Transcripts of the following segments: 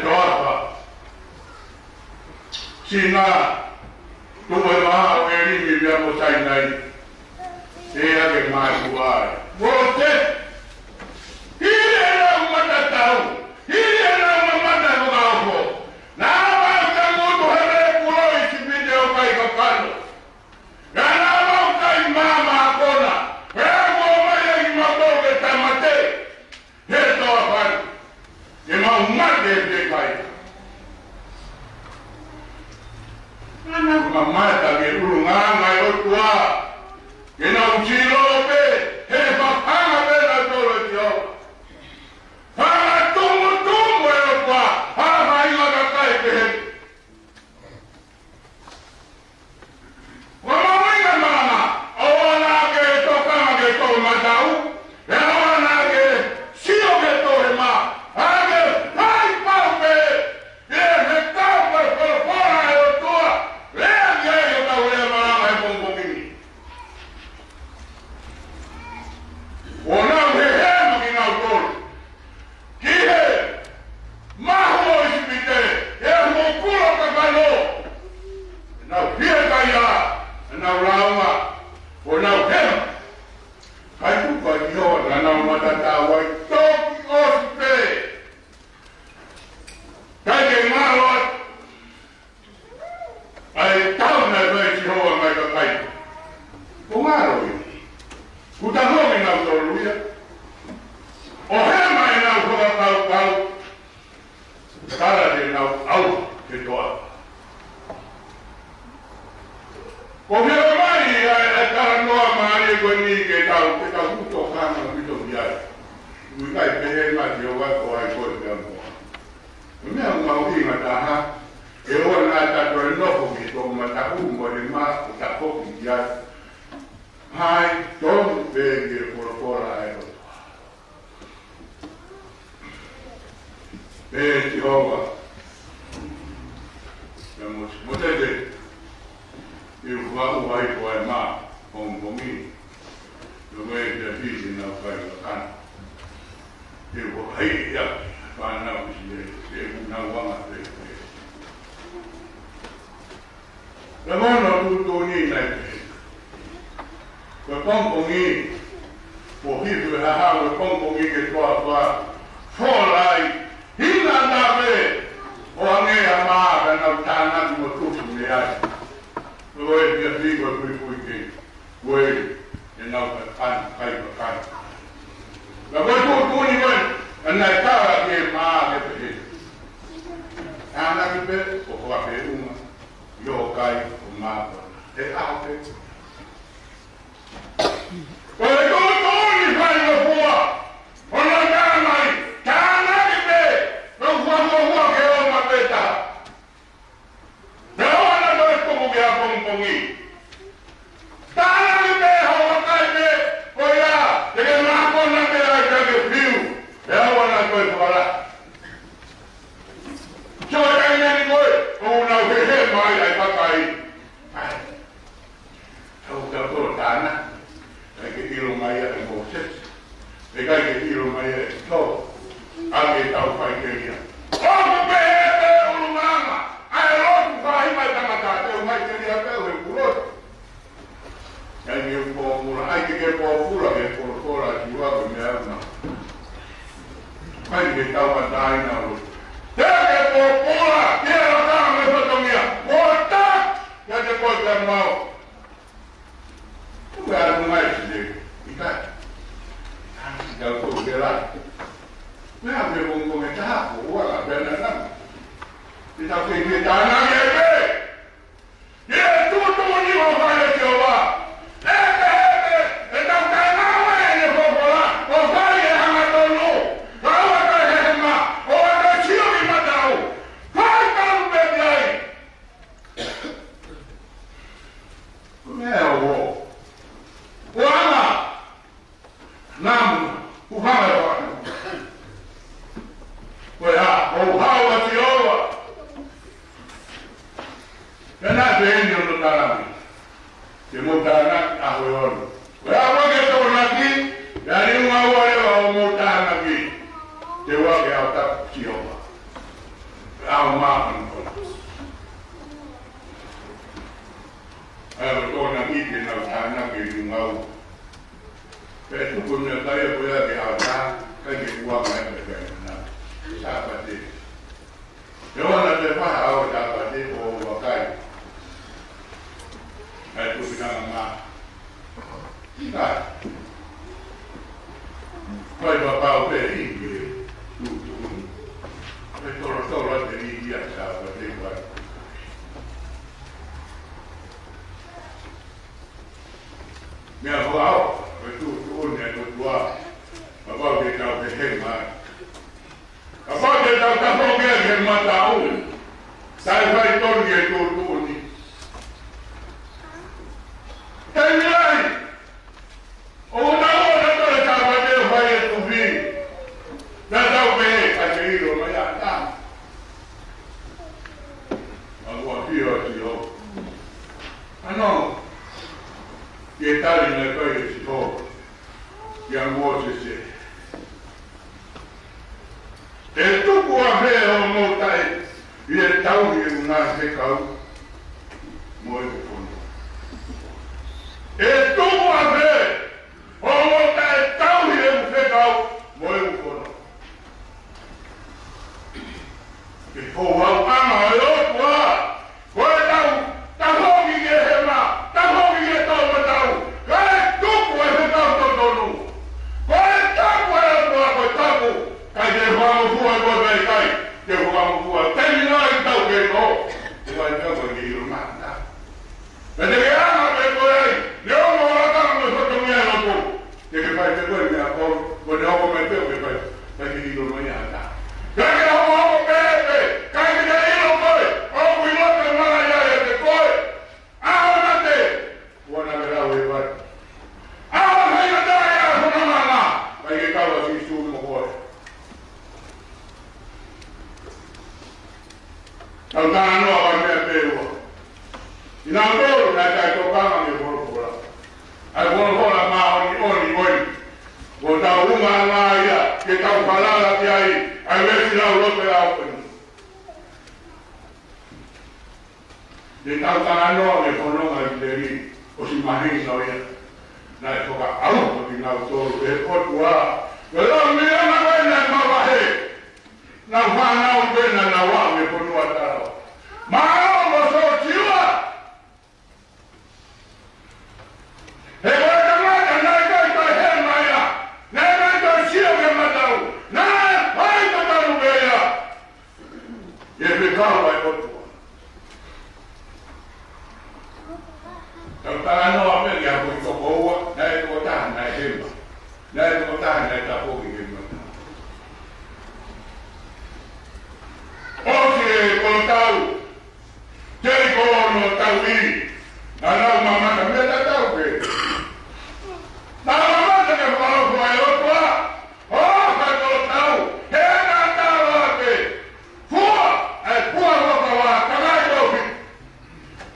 toapa. Sina, tuwe maha weri mibia mosai nai. Ea ke mai kuai. Wote! Hile na umatatau. Hile na umamata kukaupo. Na wauka mutu hele kulo isipinde okai kakano. Na wauka imama akona. Ego maya imaboge tamate. He toapa. Ema umate kai. Mamata ke urunganga yotua. Kena uchilo pe. He papanga pe na tolo tio. Para tumu tumu yotua. Hama iwa kakai pe. Wamawenga mama. Owana ke tokanga ke to matau. Ewana ke sio ke to ema. Age pai paupe. He kapa kolopora yotua. tau makan ko. Ai ko na ite na tana ke ngau. Pe tu ko na kaya ko ya ke ata ka ke wa mai pe na. Sa pa te. Yo na te pa au ta pa te ko wa kai. Ai tu na ma. Ina. Poi papà per i tutto la teoria sa te guarda mi ha fatto per tutto ne tutto ma poi che ciao che ma a parte da capo che mata un sai fai torni e tutto terminai una da tau pe a te iro mai a ta a ua pio si ho no che tali ne poi si ho che a mua se e tu può avere un motai e tau di una Faifekau moi fondo e tu può avere un motai tau di una Faifekau moi fondo e ko wa ama yo kwa ko ta ho ki ge hema ta ho ki ge to ma ta ka tu ko he ta to no ko ta ko ta ko ka ge ho mo fu ko dai kai ge ho mo fu ta ni no ta ke no e wa ta ko ge ro ma ta e de ga ma pe ko ai yo mo la ta mo so to mi no ko de ke fa te ko mi a ko de ho me te ko fa ta ge ro ma ya ta ka ge ho mo pe Altana no a me pewa. Ina ndoro na ta to kama me bora. Ai bora ma oni. Go ta uma na ya ke ta falala ti ai. Ai vesi na lo pe a ko. De ta altana no me kono ma deri. O si mahin no ya. Na to ka au to na to e ko tua. Pero mi na buena ma ba he. Na fa na o buena na wa me kono ata. Mano mo so chiwa. E guarda mata na ka he maya. Na ka chiwa ke matau. Na ai to ta lu ya. E pe ka wa ko. Ta no a me ya ko ko wa, na ko ta na hemba. Na ko ta na ta ko ke mata. Oke ko tau. Jadi kalau no tahu ini, kalau mama kami tak tahu ke. Nah mama tak kalau buaya tua, oh kalau tahu, hendak tahu ke. Puah bawa kamar itu.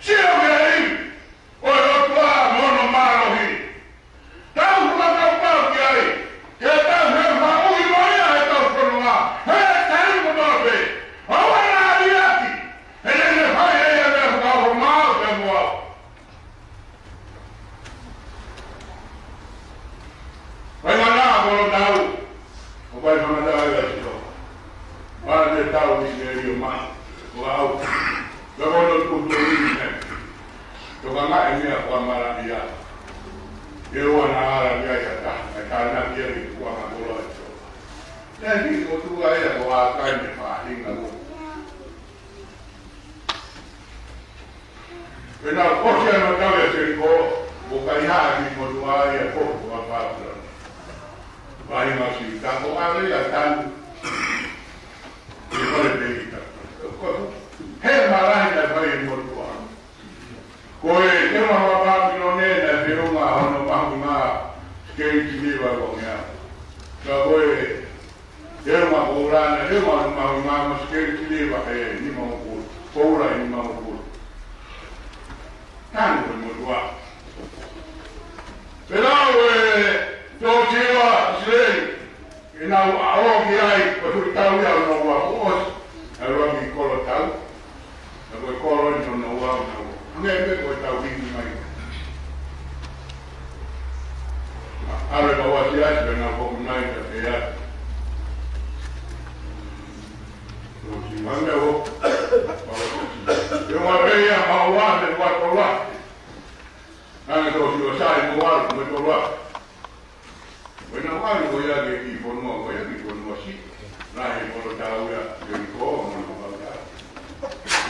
Siapa ini? Orang tua mono malu ini. Tahu kalau tahu kiai, kita memang uiwaya itu semua. Tahu betul ke? Awak nak lihat? Ini vai mandar agora tahu, o vai mandar agora isso. Vai de tahu di sini rumah, wow. Kalau tu ini, tu kan nak ini aku amalan dia. Dia orang dia kata, karena dia itu orang bola itu. Jadi waktu saya akan dipakai aku. Kenal kau yang tahu ya cerita, bukan hanya di modal ya kau apa. Vai masih tak kau ada ya tan. Ini boleh begitu. Hei malah tidak boleh modal. Kau itu apa pilone dan firman orang bangsa sekali ini bagusnya. Kau dia mah orang, dia mah sekali ini bagai ini mau orang ini mau kan modal. Kalau Tojiwa sendiri, ina awak kiai, betul tahu yang awak bos, awak mikol siasa na komunaita kaya. Feohi'anga o. Yung abeya mawade watola. Nang ito siya mo wala mo tola. Wena wala ko ya ke ipono ko ya ipono si. Nahi mo tahu ya ko mo wala.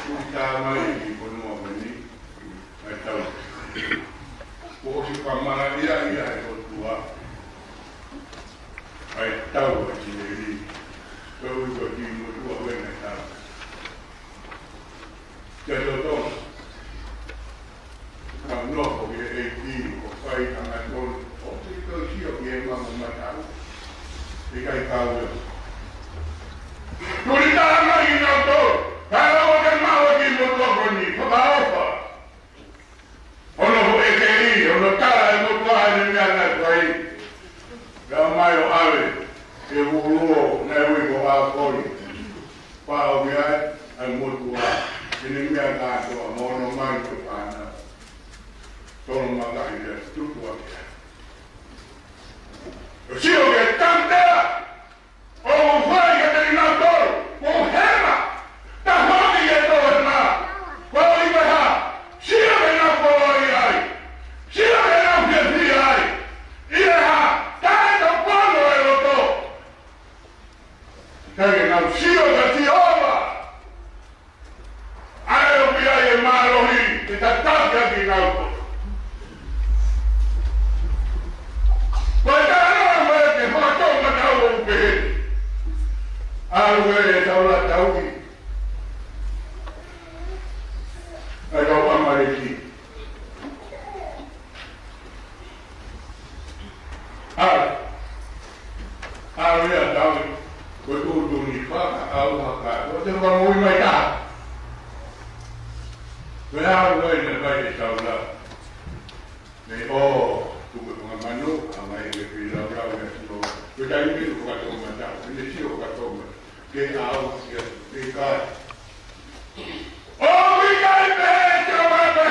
Kita mai ipono mo ni. Ai tahu. Ko si pamana dia itu tua. Ai tahu ni. Kau juga di mutua wena tahu. Jadi tu. Kamu nak pergi ke Feohi'anga tu, okey tu siapa yang mahu tahu? Dikai kau. Kita lagi nak tu. Kalau orang mahu pergi mutua ni, apa? Ono ekeri, ono kala mutua ni ada baik. Ramai orang evoluo na wigo akoli. Pau dia mutua. Ini ada tu mono mai tu pana. Tolong makan dia tutup dia. Siapa yang tanda? Oh, fai yang dari nator, oh hema, tak mati yang tu na. Kau ini dah. Siapa yang nak boleh ai? Siapa yang nak pergi ai? Ia tak ada boleh itu. Tapi nak siapa siapa? Ayo biaya marohi kita tak jadi nator. Alwe taula tauki. Ada apa maliki? Alwe tahu. Betul dunia au haka. Betul kamu mai tak? Benar ni baik taula. Ni oh, tu pengamanu amai bepilau itu. Kita ini bukan komentar. Ini siapa kata? Que au que cai. Oh, we got it! Chama a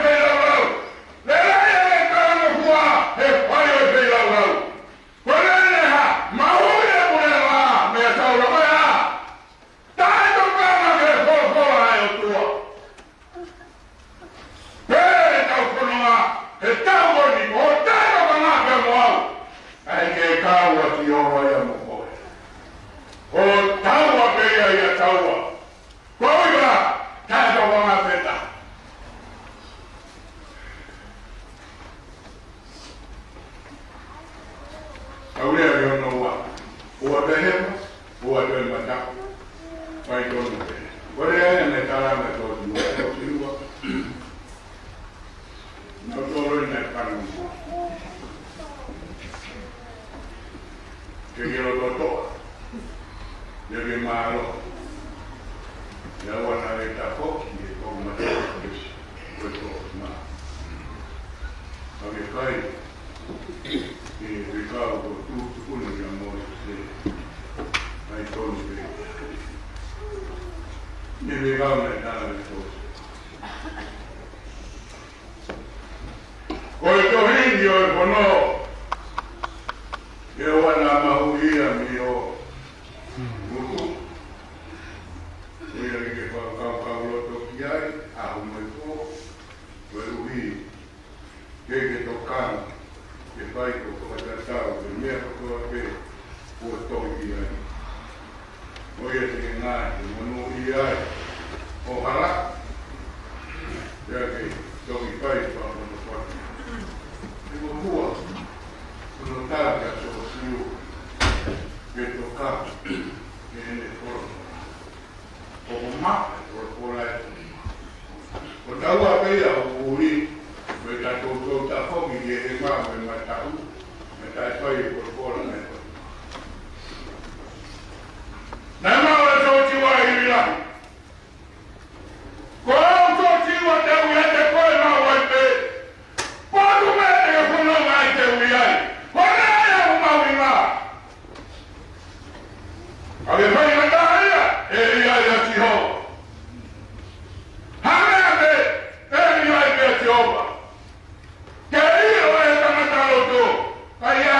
pelo. Lele kama kwa, payo pelo. Kolele ha, maule bulela, me taula maya. Tanto kama que fofo ayo tua. Pere tau konoa, tau boni, o tau kama ke moau. Ai ke kawa ki o ya mo. O tawa beya ya tawa. Kau iba, tak ada orang apa. Kau ni ada orang nawa. Buat dahulu, buat dahulu macam. Baik tu. Kau ni ada negara macam tu. Kau siapa? Nator ni kan. Kira tu. Jadi malu, ya warna kita koki, kau macam betul mah. Tapi kai, ini kau tu pun yang mau se, baik tu ni. Ini kau nak dah tu. Kau itu Hindu, kono, ya warna mahu ia mio. Que tocar, que vai com a tratar, o mesmo que eu vejo, o toque aí. Olha que nada, não ia, ojalá, já que toque vai para o forte. Digo, boa, não está que associo, que tocar, que ele for, como mapa, por aí. Quando eu veio o uri, mereka tutup tak kau dia imam memang tahu, mereka saya berbola mereka. Nama orang tu jiwa ini lah. Kau tu jiwa tahu yang terkau nak wajib. Padu mereka pun nak wajib wiai. Kau ni yang mau imam. Kalau saya nak dia, dia yang siapa? Hanya dia yang siapa? Jadi orang yang tak tahu tu, kaya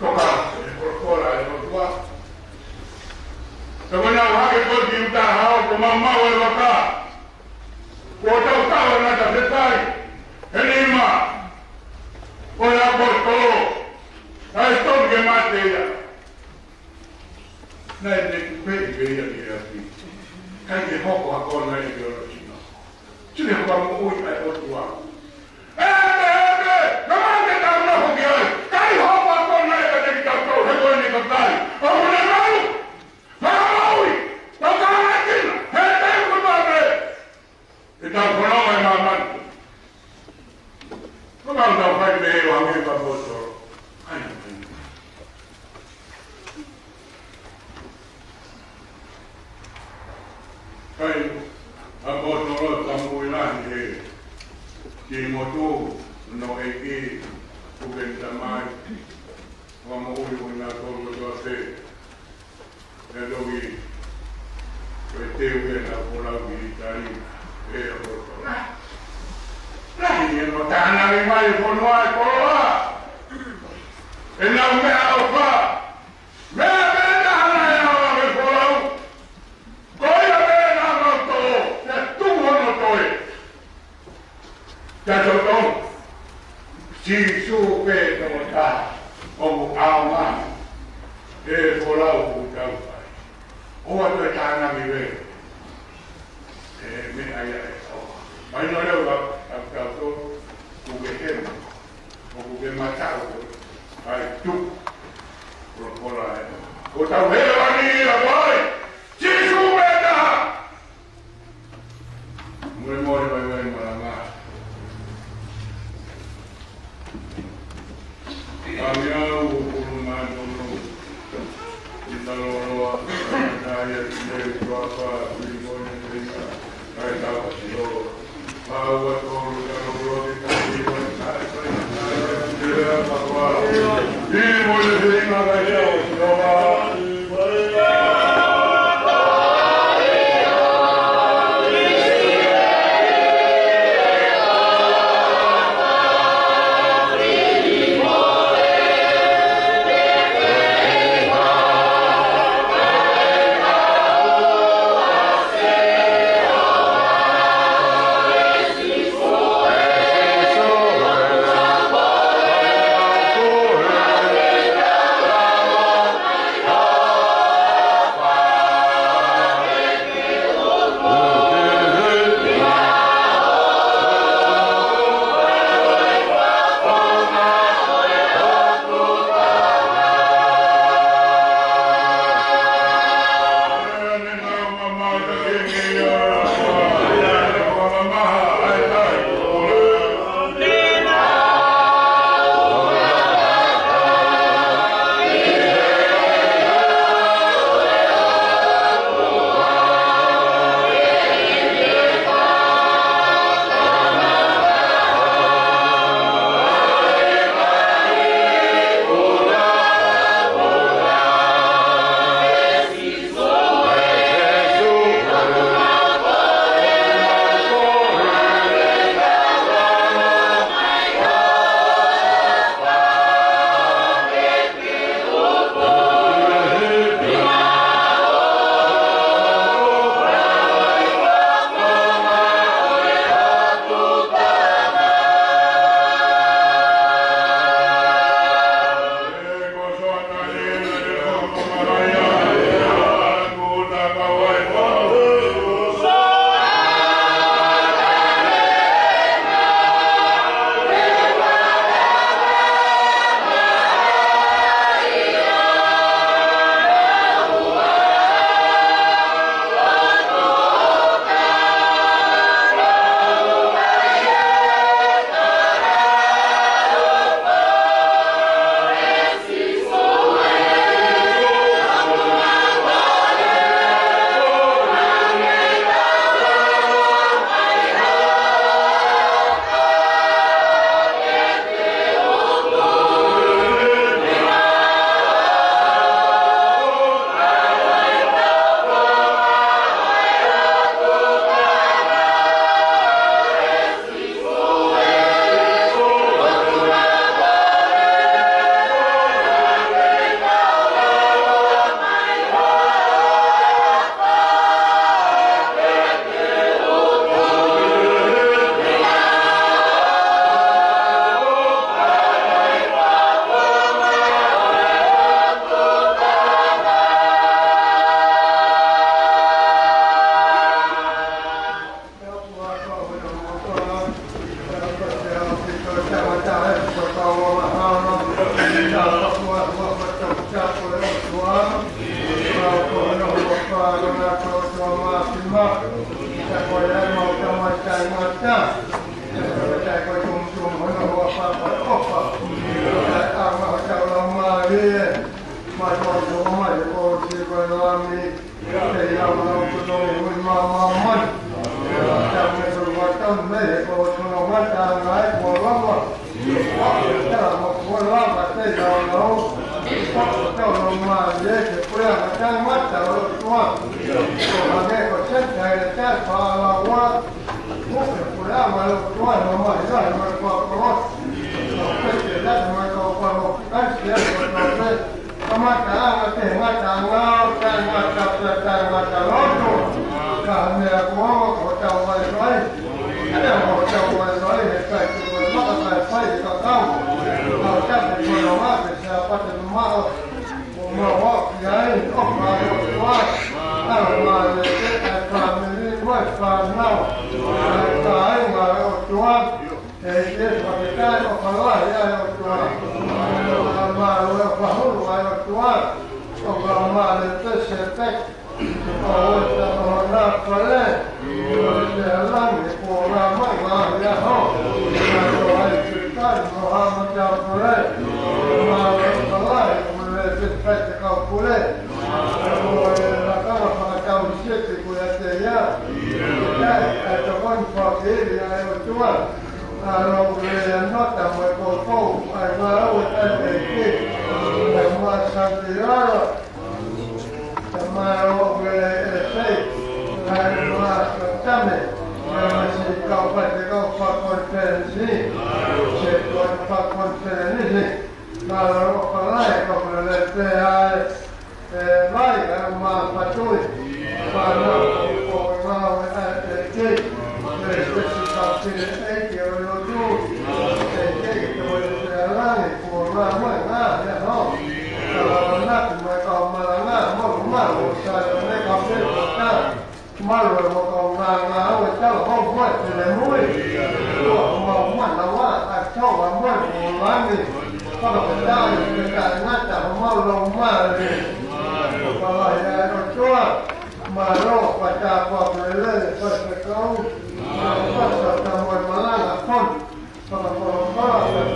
Come on, Kukenta mai, wama ui ui nā tōru toa te. Nā dogi, koe te ue nā porau i tari, e a porau. Nāhi e no tānari mai e whanua e koroa. E nau mea au wha. Mea mea nāna e awa me porau. Koia mea nāna tō, te tūhono toe. Te tōtong. Si su pe no ta o auma e porau ku tau pai o atu e tāna mi we e me ai ai o mai no leo a tau ku ke hema o ku ke matau ai tu por pora e o tau he ani a pai si su pe ta mure more vai vai Malanga. Amiau kuruma dono italoa kaya tine tuapa limone tena kaya tawa sio bawa tolu talo di kaya kaya kaya bawa ini boleh terima kaya sio Hãy subscribe cho kênh Ghiền Mì Gõ để không bỏ lỡ những video hấp dẫn. คนว่าประเทศเราเจ้าลงมาเยอะเพื่อมาจ้างมัดแต่เราตัวตัวแม่ก็เช่นใจแจ้งพาเราว่าพวกเพื่อมาเราตัวเราไม่ได้มาก่อนเราเป็นเด็กมาก่อนเราตั้งเสียเราเลยมาจ้างมาเตะมาจ้างเราจ้างมาจับจ้างมาจับเราตัวการเนี่ยกูเขาเจ้าไว้ไว้เนี่ยเขาเจ้าไว้ไว้เหตุการณ์ที่มันมาแต่ไฟก็เข้าเราจับเป็นคนเราว่าเป็นชาวบ้านเป็นมามาว่าใหญ่ออกมาว่าถ้ามาเลยไอ้ความนี้ว่าความเน่าตายมาเอาตัวเฮ้ยเด็กมาได้ออกมาว่าใหญ่เอาตัวมาเลยความรู้ว่าเอาตัวออกมาเลยจะเสียใจโอ้ยจะมาหน้าคนเลยเดี๋ยวล่างเนี่ยพวกเราไม่มาเนี่ยฮะมาตัวไอ้สุดท้ายมามันจะคนเลยมาคนเลยมันเลยเป็นแฟนกับคนเลยโอ้ยแล้วก็มาเจ้าเชื่อที่คนเสียได้ไอ้เจ้าคนพอดีไอ้ตัวเราเรียนนอกจากมาโกโก้ไอ้มาเอาไอ้เด็กที่แต่มาสันติรามาโรงเรียนเซ่มาจำเนี่ยมาสิเขาไปเขาฟังคอนเฟอเรนซ์นี่เช็ควันฟังคอนเฟอเรนซ์นี่มาเราก็ไล่ก็เลยไปไล่กันมาประชุมมาเราโอ้ยมาไอ้เด็กเลยไปสิเขาเป็นไอ้เกี่ยวกับดูไอ้เด็กตัวเสียร่างพวกเราไม่ง่ายเนี่ยเนาะเราหน้าถึงมาก่อนมาหน้ามาโอ้ใช่ไม่เขาเป็นข้ามาเลยมาก่อนมาเอาเจ้าห้องวัดเลยมุ้ยตัวมามันเราว่าเจ้าว่ามันโอ้ร้านนี่ก็เป็นได้เป็นการน่าจะมาลงมาเลยก็เลยเราช่วยมาโรคประจาความเลยก็จะเขาก็จะทำวันมาล่างคนก็เป็น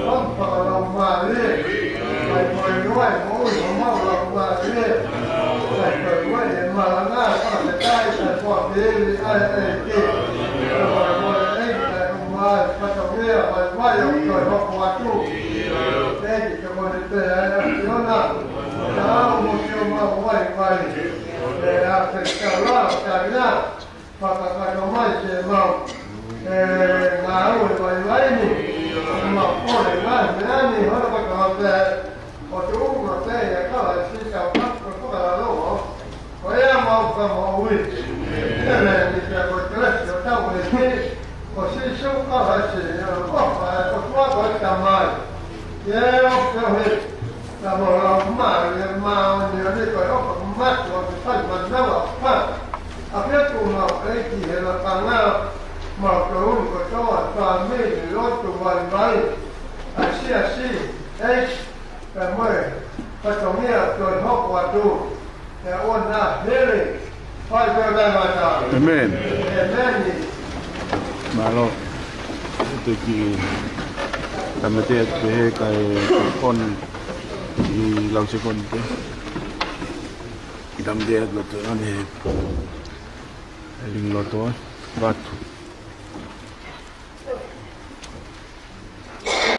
คนก็ลงมาเรื่อยไปด้วยโอ้ยมาลงมาเรื่อยไปด้วยมาละหน้าก็จะได้แต่พวกนี้ไอ้ที่ไปไอ้มาประจำเรื่องไปว่าอย่างเกิดว่าวัดจุกเด็กจะมาเตะเดี๋ยวนะแล้วมุสลิมมาไหว้แต่เป็นเจ้าล่าจากนั้นพอการทำให้เสียเรางานไว้นี่มาพูดเลยว่านี่เขาต้องทำแต่พอจุกมาเตะก็เลยที่จะพักก็ต้องรอพอยังมาก็มาวิ่งแต่เนี่ยมีแต่คนเกิดจะต้องไปที่พอที่สุดก็เลยที่ก็ไปก็ว่าก็ทำมาเยอะก็เห็นแต่พอเรามาเรียนมาเดี๋ยวนี้ก็เอาของมัดเราไปใส่มันแล้วว่าอาเพื่อตัวเราไอ้ที่เห็นเราตั้งหน้ามาเกิดก็จะว่าตอนนี้รถตัววันไปอาเซียซีแต่เมื่อพอตรงนี้โดยหกวันดูแต่อ้วนหน้าเฮ้ยไฟเกิดได้มาจากเอเมนนี่มาแล้วตัวกี่ทำมาเตะไปให้ไก่คนที่เราใช้คนเตะทำเตะรถตัวนี้ลิงรถตัวบัด